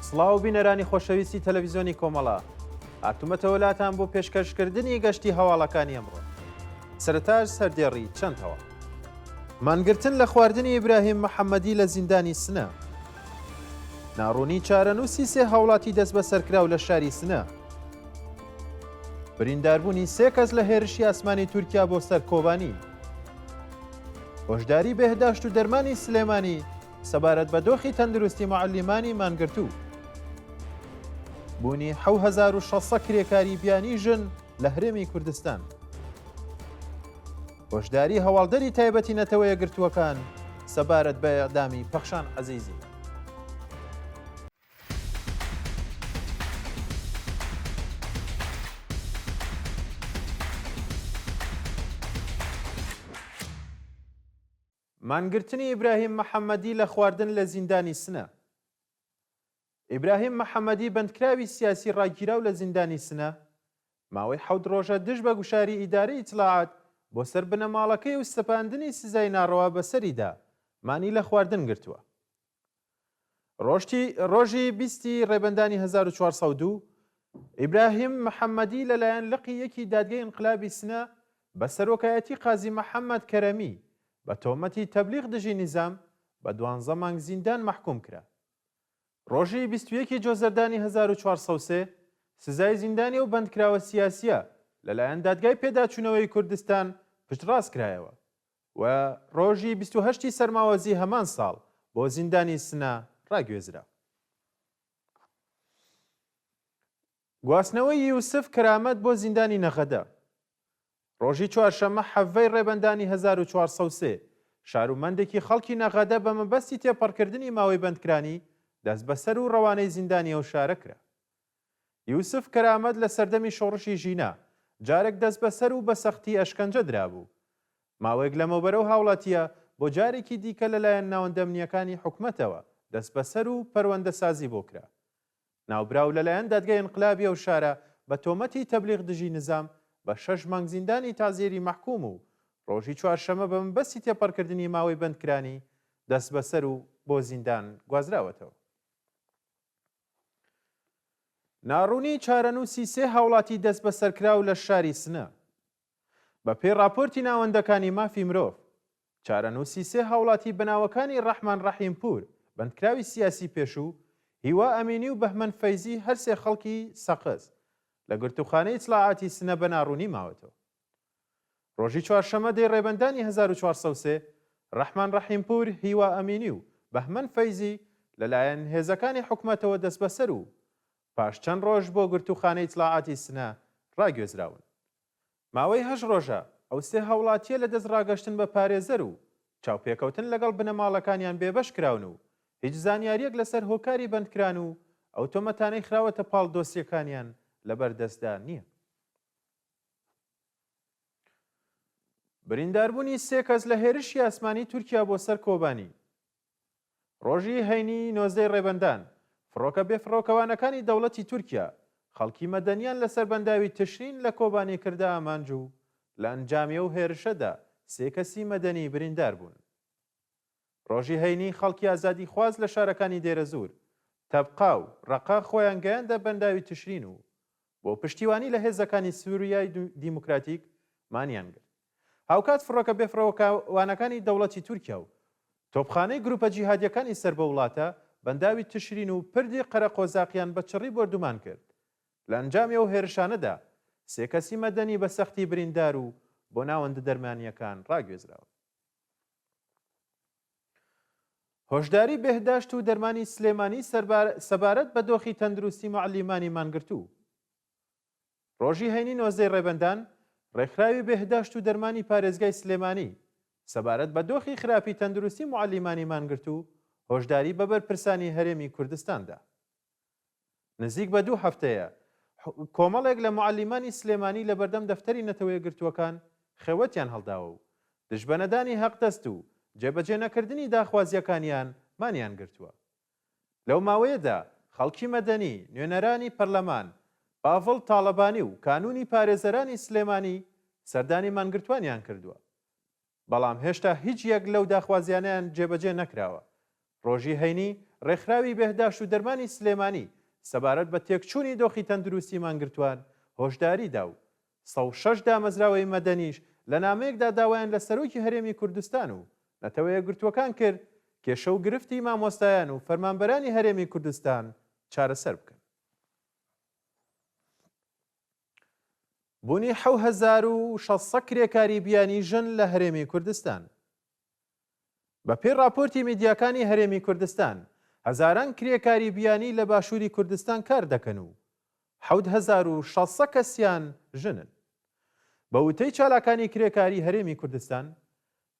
سڵاو بینەرانی خۆشەویستی تەلەڤیزیۆنی کۆمەڵە، هاتوومەتە وڵاتان بۆ پێشکەشکردنی گەشتی هەواڵەکانی ئەمڕۆ. سەرەتاش سەردێڕی چەند هەواڵ. مانگرتن لە خواردنی ئیبراهیم محەممەدی لە زیندانی سنە. ناڕوونی چارەنووسی سێ هاوڵاتی دەست بە سەرکراو لە شاری سنە. برینداربوونی سێ کەس لە هێرشی ئاسمانی تورکیا بۆ سەر کۆبانی. هۆشداری بێهداشت و دەرمانی سلێمانی سەبارەت بە دۆخی تەندروستی معەلیمانی مانگرتوو. بوونی 1600 کرێکاری بیانی ژن لە هەرێمی کوردستان. هۆشداری هەواڵدەری تایبەتی نەتەوە یەکگرتووەکان سەبارەت بە ئەعدامی پەخشان عەزیزی. مانگرتنی ئیبراهیم محەممەدی لە خواردن لە زیندانی سنە. ئیبراهیم محەممەدی بەندکراوی سیاسی ڕاگیراو لە زیندانی سنە ماوەی 7 ڕۆژە دژ بە گوشاری ئیدارەی ئیتلاعات بۆ سەر بنەماڵەکەی و سەپاندنی سزای ناڕەوا بەسەریدا مانی لە خواردن گرتووە. ڕۆژی 20 ڕێبەندانی 1402 ئیبراهیم محەممەدی لەلایەن لقی یەکی دادگای ئینقلابی سنە بە سەرۆکایەتی قازی محەممەد کەرەمی بە تۆمەتی تەبلیغ دژی نیزام بە 12 مانگ زیندان مەحکوم کرا. ڕۆژی 21 جۆزەردانی 1403 سزای زیندانی و بەندکراوە سیاسیە لەلایەن دادگای پێداچوونەوەی کوردستان پشتڕاست کرایەوە و ڕۆژی 28 سەرماوەزی هەمان ساڵ بۆ زیندانی سنە ڕاگوێزرا. گواستنەوەی یوسف کەرامەت بۆ زیندانی نەغەدە. ڕۆژی چوارشەممە حەڤەی ڕێبەندانی 1403 شارومەندێکی خەڵکی نەغەدە بە مەبەستی تێپەڕکردنی ماوەی بەندکرانی دەست بەسەر و ڕەوانەی زیندانی ئەو شارە کرا. یوسف کەرامەت لە سەردەمی شۆڕشی ژینا جارێک دەست بەسەر و بە سەختی ئەشکەنجە درابوو. ماوەیەک لەمەوبەرە و هاوڵاتیە بۆ جارێکی دیکە لەلایەن ناوەندەمنیەکانی حکومەتەوە دەست بەسەر و پەروەندە سازی بۆ کرا. ناوبراو لەلایەن دادگای ئینقلابی ئەو شارە بە تۆمەتی تەبلیغ دژی نزام بە 6 مانگ زیندانی تازیێری مەحکوم و ڕۆژی چوارشەمە بە مەبەستی تێپەڕکردنی ماوەی بەندکرانی دەست بەسەر و بۆ زیندان گوازراوەتەوە. ناڕوونی چارەنووسی سێ هاوڵاتی دەست بە سەرکراو لە شاری سنە. بە پێی راپۆرتی ناوەندەکانی مافی مرۆڤ، چارەنووسی سێ هاوڵاتی بەناوەکانی ڕەحمان ڕەحیمپور بەندکراوی سیاسی پێشوو، هیوا ئەمینی و بەهمەن فەیزی هەر سێ خەڵکی سەقز لە گرتوخانەی ئیتلاعاتی سنە بە ناڕوونی ماوەتەوە. ڕۆژی چوارشەمە دەی ڕێبەندانی 1403 ڕەحمان ڕەحیمپور، هیوا ئەمینی و بەهمەن فەیزی لەلایەن هێزەکانی حکومەتەوە دەست بەسەر و پاش چەند ڕۆژ بۆ گرتوخانەی ئیتلاعاتی سنە ڕاگوێزراون. ماوەی 8 ڕۆژە ئەو سێ هەوڵاتیە لە دەست ڕاگەشتن بە پارێزەر و چاوپێکەوتن لەگەڵ بنەماڵەکانیان بێبەش کراون و هیچ زانیاریەک لەسەر هۆکاری بەندکران و ئەو تۆمەتانەی خراوەتە پاڵ دۆسیەکانیان لەبەردەستدا نییە. برینداربوونی سێ کەس لە هێرشی ئاسمانی تورکیا بۆ سەر کۆبانی. ڕۆژی هەینی 19 ڕێبەندان فڕۆکە بێفڕۆکەوانەکانی دەوڵەتی تورکیا خەڵکی مەدەنیان لەسەر بەنداوی تشرین لە کۆبانی کردا ئامانج و لە ئەنجامیە و هێرشەدا سێ کەسی مەدەنی بریندار بوون. ڕۆژی هەینی خەڵکی ئازادی خواز لە شارەکانی دێرەزور، تەبقا و ڕەقا خۆیان گەیاندە بەنداوی تشرین و بۆ پشتیوانی لە هێزەکانی سووریای دیموکراتیک مانیان گرت. هاوکات فڕۆکە بێفڕۆکەوانەکانی دەوڵەتی تورکیا و تۆپخانەی گروپە جیهادیەکانی سەر بە وڵاتە بەنداوی تشرین و پردی قەرە قۆزاقیان بە چڕی بردومان کرد. لە ئەنجامی ئەو هێرشانەدا سێ کەسی مەدەنی بە سەختی بریندار و بۆ ناوەندە دەرمانیەکان ڕاگوێزراوە. هۆشداری بێهداشت و دەرمانی سلێمانی سەبارەت بە دۆخی تەندروستی معەلیمانی مانگرتوو. ڕۆژی هەینی 19 ڕێبەندان ڕێکخراوی بێهداشت و دەرمانی پارێزگای سلێمانی سەبارەت بە دۆخی خراپی تەندروستی معەلیمانی مانگرتوو هۆشداری بەبەر پرسانی هەرێمی کوردستاندا. نزیک بە 2 هەفتەیە کۆمەڵێک لە معەلیمانی سلێمانی لە بەردەم دەفتەری نەتەوە یەکگرتووەکان خێوەتیان هەڵداوە و دژبەنەدانی هەقدەست و جێبەجێ نەکردنی داخوازیەکانیان مانیان گرتووە. لەو ماوەیەدا خەڵکی مەدەنی، نوێنەرانی پەرلەمان، باڤڵ تاڵەبانی و کانونی پارێزەرانی سلێمانی سەردانی مانگرتوانیان کردووە. بەڵام هێشتا هیچ یەک لەو داخوازیانیان جێبەجێ نەکراوە. ڕۆژی هەینی ڕێکخراوی بەهداشت و دەرمانی سلێمانی سەبارەت بە تێکچوونی دۆخی تەندروستی مانگرتوان هۆشداری دا و 106 دامەزراوەی مەدەنیش لە نامەیەکدا داوایان لە سەرۆکی هەرێمی کوردستان و نەتەوە یەکگرتووەکان کرد کێشە و گرفتی مامۆستایان و فەرمانبەرانی هەرێمی کوردستان چارەسەر بکەن. بوونی 1600 کرێکاری بیانی ژن لە هەرێمی کوردستان. بە پێی راپۆرتی میدیاکانی هەرێمی کوردستان هەزاران کرێکاری بیانی لە باشووری کوردستان کار دەکەن و 1600 کەسیان ژنن. بە وتەی چالاکانی کرێکاری هەرێمی کوردستان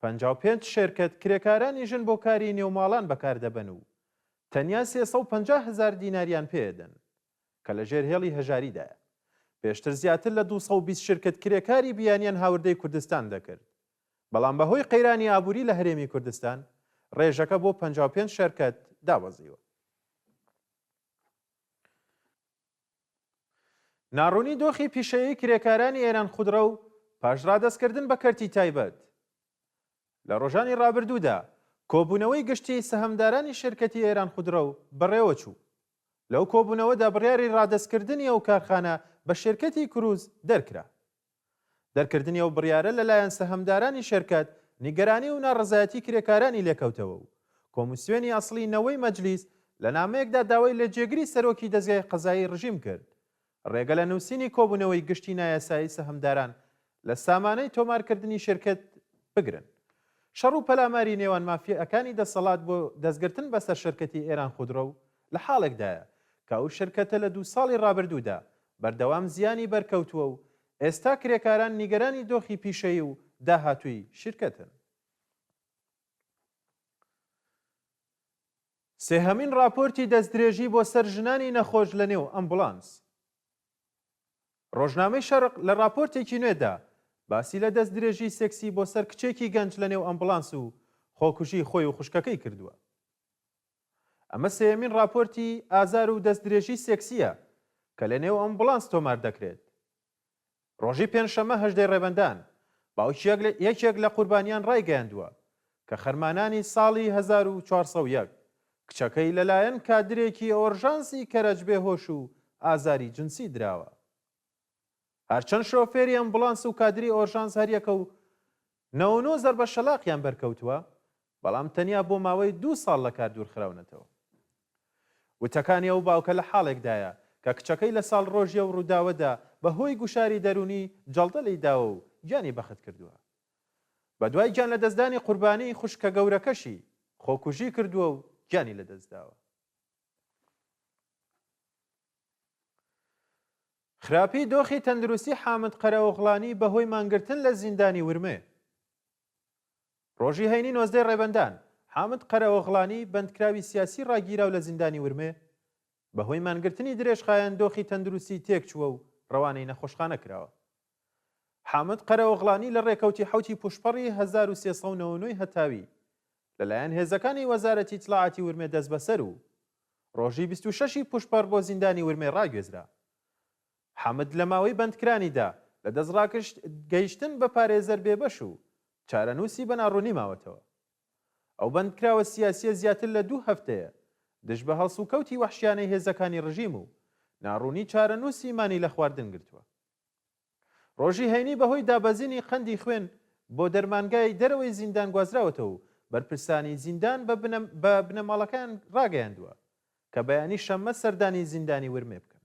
55 شێرکەت کرێکارانی ژن بۆ کاری نێوماڵان بەکاردەبەن و تەنیا 350,000 دیناریان پێدەن کە لە ژێر هێڵی هەژاریدایە. پێشتر زیاتر لە 220 شرکت کرێکاری بیانیان هاوردەی کوردستان دەکرد. بەڵام بەهۆی قەیرانی ئابووری لە هەرێمی کوردستان ڕێژەکە بۆ 55 شەرکەت داوەزیوە. ناڕوونی دۆخی پیشەیی کرێکارانی ئێران خودرە و پاشڕادەستکردن بە کەرتی تایبەت. لە ڕۆژانی ڕابردوودا کۆبوونەوەی گشتی سەهەمدارانی شرکەتی ئێران خودرە و بەڕێوە چوو. لەو کۆبوونەوەدا بڕیاری ڕادەستکردنی ئەو کارخانە بە شرکەتی کروز دەرکرا. دەرکردنی ئەو بڕیارە لەلایەن سەهەمدارانی شرکەت نیگەرانی و ناڕەزایەتی کرێکارانی لێکەوتەوە و کۆمیسیۆنی ئەسڵی نەوەی مەجلیس لە نامەیەکدا داوای لە جێگری سەرۆکی دەزگای قەزایی ڕژیم کرد ڕێگە لە نووسینی کۆبوونەوەی گشتی نایاسایی سەهەمداران لە سامانەی تۆمارکردنی شرکەت بگرن. شەڕ و پەلاماری نێوان مافیەکانی دەسەڵات بۆ دەستگرتن بەسەر شرکەتی ئێران خودرە و لە حاڵێکدایە کە ئەو شرکەتە لە 2 ساڵی ڕابردوودا بەردەوام زیانی بەرکەوتووە و ئێستا کرێکاران نیگەرانی دۆخی پیشەیی و داهاتووی شرکەتن. سێهەمین راپۆرتی دەستدرێژی بۆ سەر ژنانی نەخۆش لە نێو ئەمبولانس. ڕۆژنامەی شەرق لە راپۆرتێکی نوێدا باسی لە دەستدرێژی سێکسی بۆ سەر کچێکی گەنج لە نێو ئەمبولانس و خۆکوژی خۆی و خوشکەکەی کردووە. ئەمە سێهەمین راپۆرتی ئازار و دەستدرێژی سێکسیە کە لە نێو ئەمبولانس تۆمار دەکرێت. ڕۆژی پێنجشەمە 18 ڕێبەندان باوکی یەکێک لە قوربانیان ڕایگەیاندووە کە خەرمانانی ساڵی 1401 کچەکەی لەلایەن کادرێکی ئۆرژانسی کەرەج بێهۆش و ئازاری جنسی دراوە. هەرچەند شۆفێری ئەمبولانس و کادری ئۆرژانس هەریەکە و 99 زەربە شەلاقیان بەرکەوتووە بەڵام تەنیا بۆ ماوەی 2 ساڵ لە کار دوورخراونەتەوە. وتەکانی ئەو باوکە لە حاڵێکدایە کە کچەکەی لە ساڵ ڕۆژیە و ڕووداوەدا بەهۆی گوشاری دەرونی جەڵدە لەیداوە و گیانی بەخت کردووە. بە دوای گیان لە دەستدانی قوربانی خوشکە گەورەکەشی خۆکوژی کردووە و گیانی لە دەستداوە. خراپی دۆخی تەندروستی حامد قەرەوغڵانی بەهۆی مانگرتن لە زیندانی ورمێ. ڕۆژی هەینی 19 ڕێبەندان حامد قەرەوغڵانی بەندکراوی سیاسی ڕاگیراو لە زیندانی ورمێ بەهۆی مانگرتنی درێژخایەن دۆخی تەندروستی تێکچووە و ڕەوانەی نەخۆشخانە کراوە. حامد قەرەوغڵانی لە ڕێکەوتی حوتی پوشپەڕی 1399 هەتاوی لەلایەن هێزەکانی وەزارەتی ئیتلاعاتی ورمێ دەست بەسەر و ڕۆژی 26 پوشپەڕ بۆ زیندانی ورمێ ڕاگوێزرا. حامد لە ماوەی بەندکرانیدا لە دەستڕاکشت گەیشتن بە پارێزەر بێبەش و چارەنووسی بە ناڕوونی ماوەتەوە. ئەو بەندکراوە سیاسیە زیاتر لە 2 هەفتەیە دژ بە هەڵس و کەوتی وەحشیانەی هێزەکانی ڕژیم و ناڕوونی چارەنووسی مانی لە خواردن گرتووە. ڕۆژی هەینی بەهۆی دابەزینی قەندی خوێن بۆ دەرمانگای دەرەوەی زیندان گوازراوەتەوە و بەرپرسانی زیندان بە بنەماڵەکان ڕاگەیاندووە کە بەیانی شەممە سەردانی زیندانی ورمێ بکەن.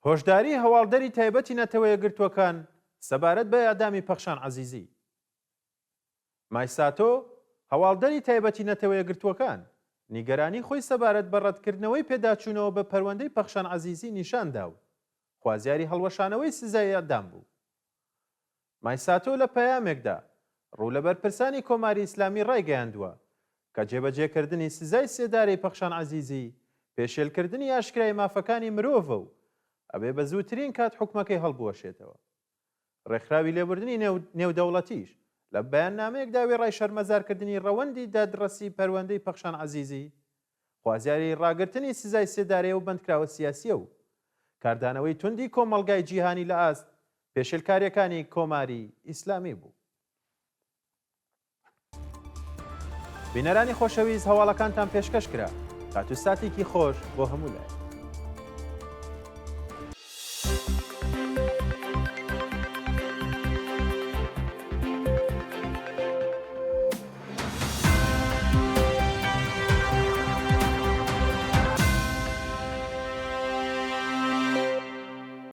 هۆشداری هەواڵدەری تایبەتی نەتەوە یەکگرتووەکان سەبارەت بە ئەدامی پەخشان عەزیزی. مایساتۆ هەواڵدەری تایبەتی نەتەوە یەکگرتووەکان نیگەرانی خۆی سەبارەت بە ڕەتکردنەوەی پێداچوونەوە بە پەروەندەی پەخشان عەزیزی نیشاندا و خوازیاری هەڵوەشانەوەی سزای ئەدام بوو. مایساتۆ لە پەیامێکدا ڕوو لە بەرپرسانی کۆماری ئیسلامی ڕایگەیاندووە کە جێبەجێکردنی سزای سێدارەی پەخشان عەزیزی پێشێلکردنی ئاشکرای مافەکانی مرۆڤە و ئەبێ بە زووترین کات حکومەکەی هەڵبوەشێتەوە. ڕێکخراوی لێبوردنی نێودەوڵەتیش لە بەیاننامەیەکدا وێ ڕای شەرمەزارکردنی ڕەوەندی دادڕەسی پەروەندەی پەخشان عەزیزی خوازیاری ڕاگرتنی سزای سێدارەیە و بەندکراوە سیاسیە و کاردانەوەی توندی کۆمەڵگای جیهانی لە ئاست پێشێلکاریەکانی کۆماری ئیسلامی بوو. بینەرانی خۆشەویست هەواڵەکانتان پێشکەش کرا کاتوستاتێکی خۆش بۆ هەموو لای.